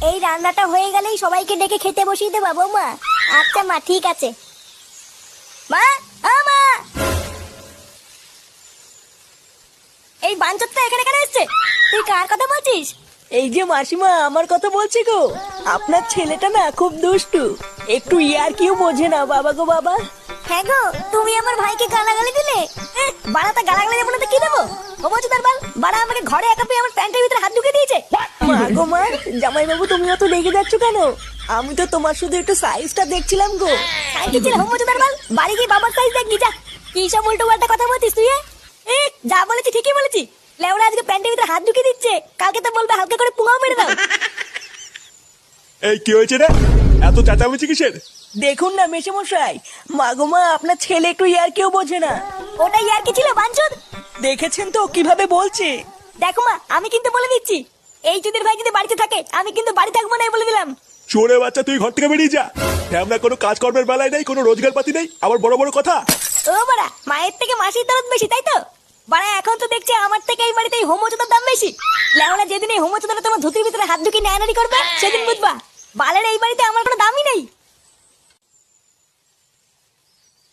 এই রান্নাটা হয়ে গেলেই সবাইকে ডেকে খেতে বসিয়ে দেবো বৌমা। আচ্ছা মা, ঠিক আছে। মা, মা, এই বাঞ্চতটা এখানে কেন এসছে? তুই কার কথা বলছিস? এই যে মাসিমা, আমার কথা বলছি গো। আপনার ছেলেটা না খুব দুষ্টু, একটু ইয়ার কিউ বোঝে না বাবা গো বাবা। হ্যাঁ গো, তুমি আমার ভাইকে গালাগালি দিলে। বাড়াটা গালাগালি দেবো না তো কি দেবো? ও বলছো তার বাল বাড়া আমাকে ঘরে একা পেয়ে আমার প্যান্টের ভিতরে হাত ঢুকে দিয়েছে। মা গো মা, জামাই বাবু তুমি অত রেগে যাচ্ছ কেন? আমি তো তোমার শুধু একটু সাইজটা দেখছিলাম গো। সাইজ দিচ্ছিল হোম বলছো তার বাল, বাড়ি গিয়ে বাবার সাইজ দেখ নিজা। কি সব উল্টো পাল্টা কথা বলছিস তুই? যা বলেছি ঠিকই বলেছি। লেওরা আজকে প্যান্টের ভিতরে হাত ঢুকে দিচ্ছে, কালকে তো বলবে হালকা করে পুঙাও মেরে দাও। এই কি হয়েছে রে? এত চেঁচামেচি কিসের? দেখুন না মেশামশাই, মা গো মা, আপনার ছেলে একটু ইয়ার কিউ বোঝে না। ওটা ইয়ার কি ছিল বাঞ্চদ? দেখেছেন তো কিভাবে বলছে। দেখো মা, আমি কিন্তু বলে দিচ্ছি, এই চুদির ভাই যদি বাড়িতে থাকে আমি কিন্তু বাড়ি থাকবো না, বলে দিলাম। চোরে বাচ্চা, তুই ঘর থেকে বেরিয়ে যা। আমরা কোনো কাজকর্মের বেলায় নেই, কোনো রোজগার পাতি নেই, আবার বড় বড় কথা। ও বাড়া, মায়ের থেকে মাসির দরদ বেশি, তাই তো? বাড়া এখন তো দেখছি আমার থেকে এই বাড়িতে এই হোমোচোদার দাম বেশি। লেওনা যেদিন এই হোমোচোদাটা তোমার ধুতির ভিতরে হাত ঢুকিয়ে নেয়ানারি করবে সেদিন বুঝবা বালের এই বাড়িতে আমার কোনো দামই নেই।